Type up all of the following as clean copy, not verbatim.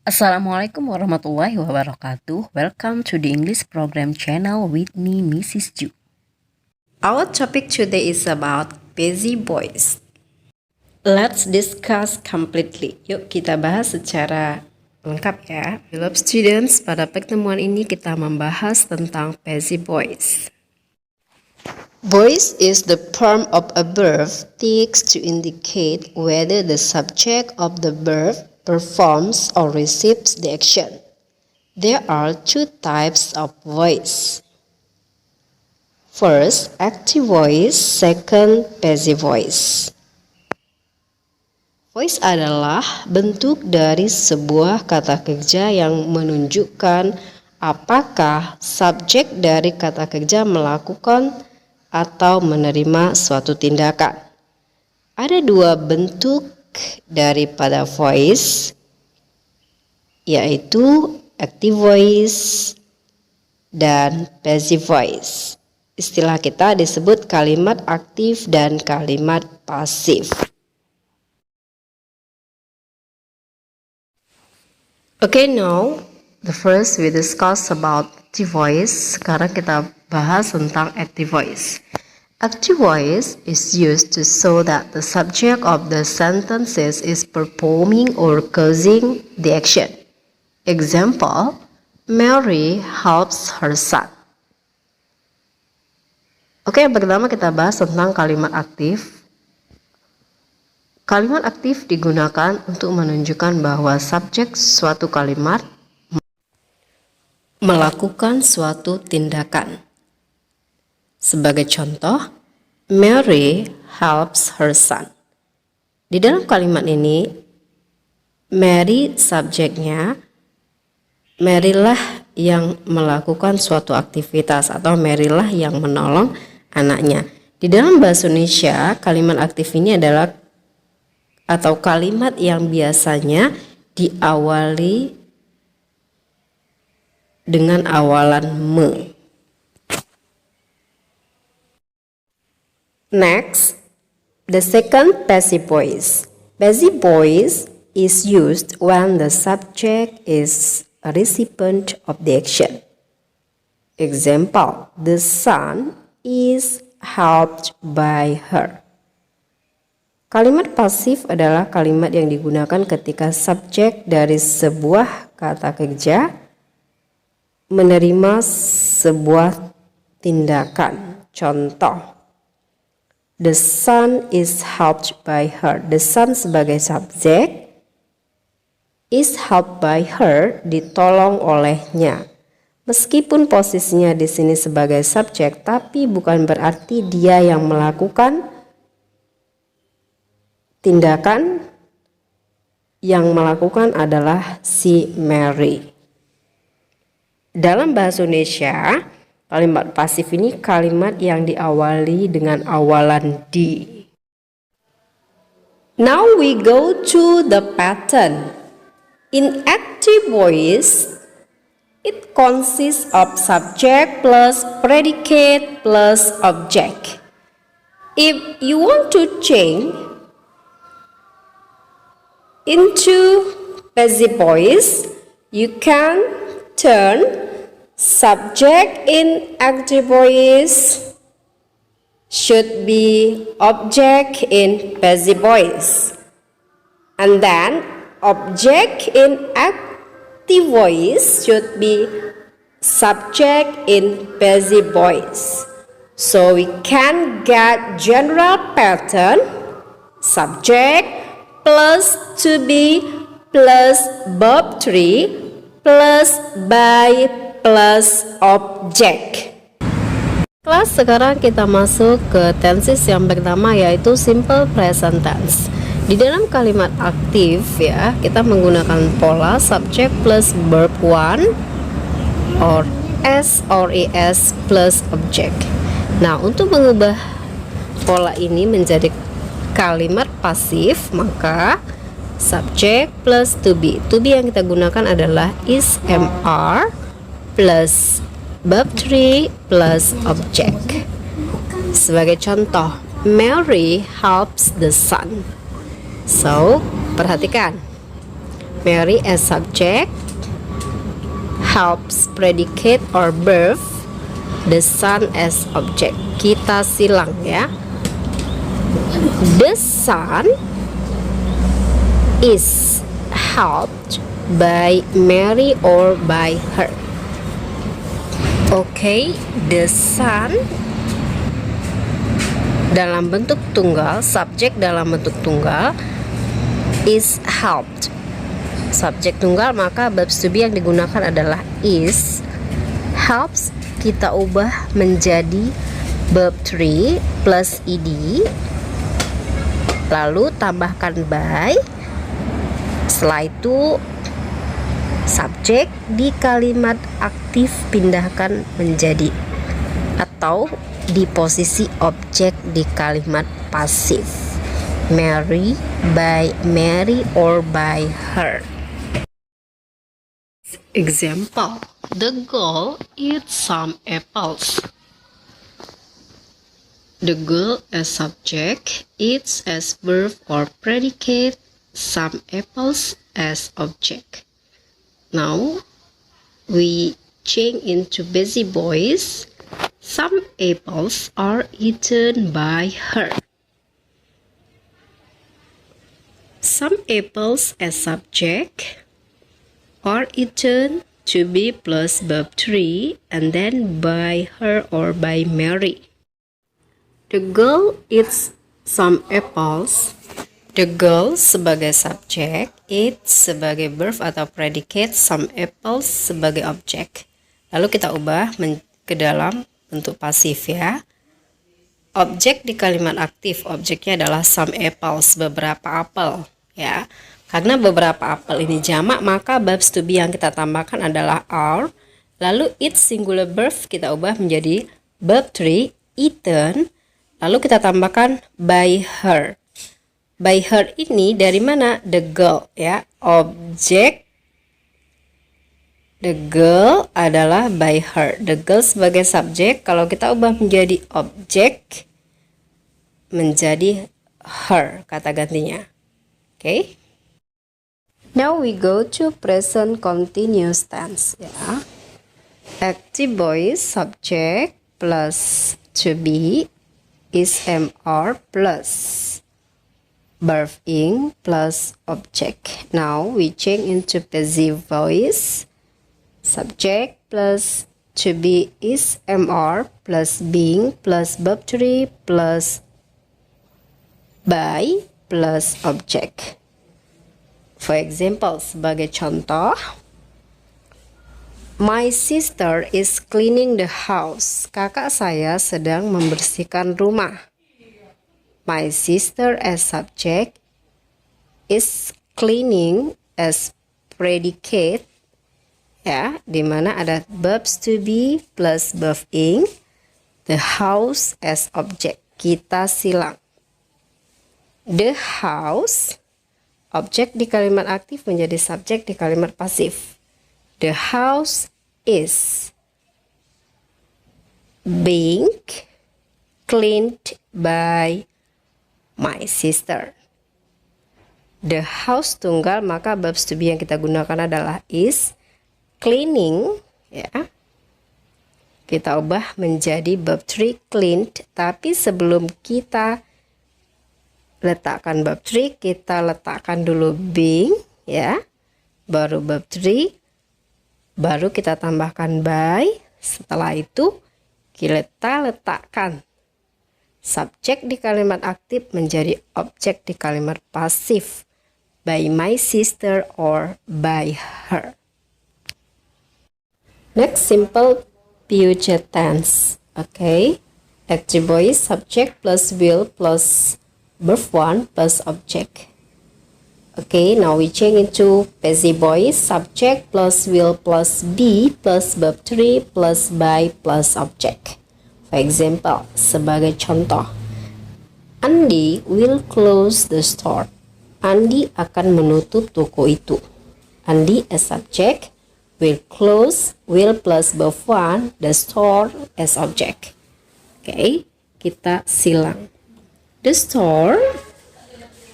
Assalamualaikum warahmatullahi wabarakatuh. Welcome to the English program channel with me, Mrs. Ju. Our topic today is about busy boys. Let's discuss completely. Yuk kita bahas secara lengkap ya. Beloved students, pada pertemuan ini kita membahas tentang busy boys. Voice is the form of a verb takes to indicate whether the subject of the verb performs or receives the action. There are two types of voice. First, active voice. Second, passive voice. Voice adalah bentuk dari sebuah kata kerja yang menunjukkan apakah subjek dari kata kerja melakukan atau menerima suatu tindakan. Ada dua bentuk daripada voice, yaitu active voice dan passive voice. Istilah kita disebut kalimat aktif dan kalimat pasif. Okay, now the first we discuss about active voice. Sekarang kita bahas tentang active voice. Active voice is used to show that the subject of the sentences is performing or causing the action. Example, Mary helps her son. Oke, yang pertama kita bahas tentang kalimat aktif. Kalimat aktif digunakan untuk menunjukkan bahwa subjek suatu kalimat melakukan suatu tindakan. Sebagai contoh, Mary helps her son. Di dalam kalimat ini, Mary subjeknya, Mary-lah yang melakukan suatu aktivitas atau Mary-lah yang menolong anaknya. Di dalam bahasa Indonesia, kalimat aktif ini adalah atau kalimat yang biasanya diawali dengan awalan me. Next, the second passive voice. Passive voice is used when the subject is a recipient of the action. Example, the son is helped by her. Kalimat pasif adalah kalimat yang digunakan ketika subjek dari sebuah kata kerja menerima sebuah tindakan. Contoh, the son is helped by her. The son sebagai subjek, is helped by her, ditolong olehnya. Meskipun posisinya di sini sebagai subjek, tapi bukan berarti dia yang melakukan tindakan. Yang melakukan adalah si Mary. Dalam bahasa Indonesia, kalimat pasif ini kalimat yang diawali dengan awalan di. Now we go to the pattern. In active voice, it consists of subject plus predicate plus object. If you want to change into passive voice, you can turn subject in active voice should be object in passive voice, and then object in active voice should be subject in passive voice. So we can get general pattern: subject plus to be plus verb 3 plus by plus object. Kelas sekarang kita masuk ke tenses yang pertama, yaitu simple present tense. Di dalam kalimat aktif ya, kita menggunakan pola subject plus verb 1 or s or es plus object. Nah, untuk mengubah pola ini menjadi kalimat pasif, maka subject plus to be. To be yang kita gunakan adalah is, mr plus verb 3 plus object. Sebagai contoh, Mary helps the son. So, perhatikan. Mary as subject, helps predicate or verb, the son as object. Kita silang ya. The son is helped by Mary or by her. Okay, the son dalam bentuk tunggal, subjek dalam bentuk tunggal is helped. Subjek tunggal, maka verbs to be yang digunakan adalah is. Helps kita ubah menjadi verb 3 plus ed, lalu tambahkan by. Setelah itu subjek di kalimat aktif pindahkan menjadi atau di posisi objek di kalimat pasif. Mary, by Mary or by her. Example, the girl eats some apples. The girl as subject, eats as verb or predicate, some apples as object. Now we change into busy voice. Some apples are eaten by her. Some apples as subject are eaten to be plus verb 3 and then by her or by Mary. The girl eats some apples. The girl sebagai subjek, eat sebagai verb atau predicate, some apples sebagai objek. Lalu kita ubah ke dalam bentuk pasif ya. Objek di kalimat aktif, objeknya adalah some apples, beberapa apel ya. Karena beberapa apel ini jamak, maka verbs to be yang kita tambahkan adalah are. Lalu eat singular verb kita ubah menjadi verb 3, eaten. Lalu kita tambahkan by her. By her ini dari mana? The girl ya. Objek the girl adalah by her. The girl sebagai subjek, kalau kita ubah menjadi objek menjadi her kata gantinya. Okay? Now we go to present continuous tense ya. Active voice subject plus to be is MR plus verb ing plus object. Now we change into passive voice. Subject plus to be is MR plus being plus verb 3 plus by plus object. For example, sebagai contoh, my sister is cleaning the house. Kakak saya sedang membersihkan rumah. My sister as subject is cleaning as predicate ya, dimana ada verbs to be plus verb ing, the house as object. Kita silang. The house objek di kalimat aktif menjadi subjek di kalimat pasif. The house is being cleaned by my sister. The house tunggal, maka verbs to be yang kita gunakan adalah is. Cleaning ya, kita ubah menjadi verb 3 cleaned, tapi sebelum kita letakkan verb 3, kita letakkan dulu being ya, baru verb 3, baru kita tambahkan by. Setelah itu kita letakkan subjek di kalimat aktif menjadi objek di kalimat pasif, by my sister or by her. Next, simple future tense. Okay, active voice subject plus will plus verb 1 plus object. Okay, now we change into passive voice subject plus will plus be plus verb 3 plus by plus object. For example, sebagai contoh, Andy will close the store. Andy akan menutup toko itu. Andy as subject, will close, will plus verb 1, the store as object. Okay, kita silang. The store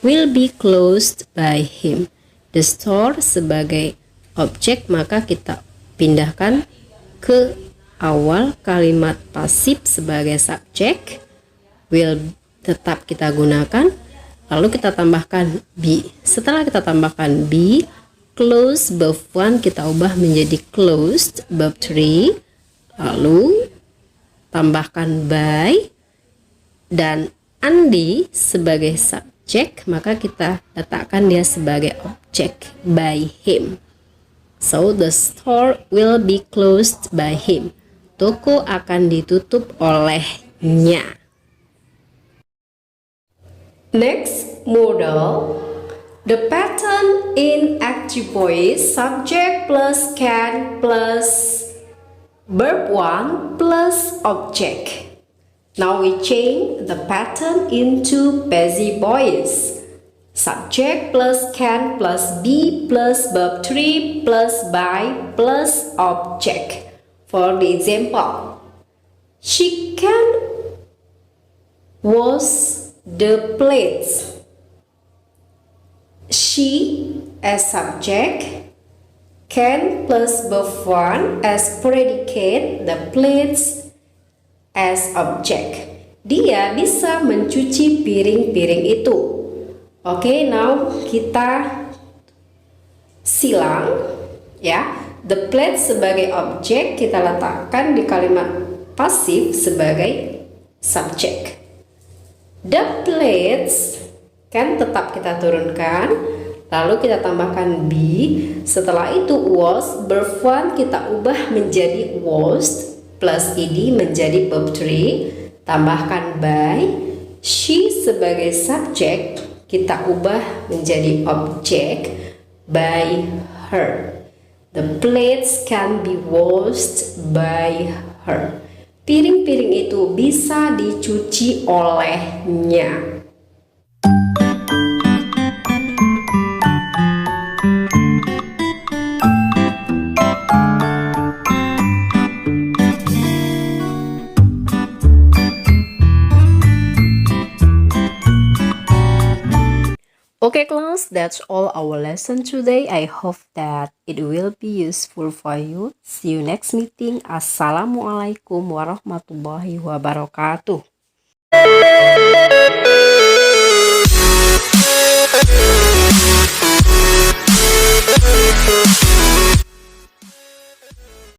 will be closed by him. the store sebagai objek, maka kita pindahkan ke awal kalimat pasif sebagai subjek, will tetap kita gunakan, lalu kita tambahkan be. Setelah kita tambahkan be, close verb 1 kita ubah menjadi closed verb 3, lalu tambahkan by dan Andi sebagai subjek, maka kita letakkan dia sebagai objek by him. So the store will be closed by him. Toko akan ditutup olehnya. Next model. The pattern in active voice, subject plus can plus verb 1 plus object. Now we change the pattern into passive voice. Subject plus can plus be plus verb 3 plus by plus object. For the example, she can wash the plates. She as subject, can plus verb 1 as predicate, the plates as object. Dia bisa mencuci piring-piring itu. Oke, now kita silang ya. The plates sebagai objek kita letakkan di kalimat pasif sebagai subjek. The plates kan tetap kita turunkan, lalu kita tambahkan be. Setelah itu was, verb 1 kita ubah menjadi washed plus ed menjadi verb 3, tambahkan by. She sebagai subjek kita ubah menjadi objek by her. The plates can be washed by her. Piring-piring itu bisa dicuci olehnya. Okay class, that's all our lesson today. I hope that it will be useful for you. See you next meeting. Assalamualaikum warahmatullahi wabarakatuh.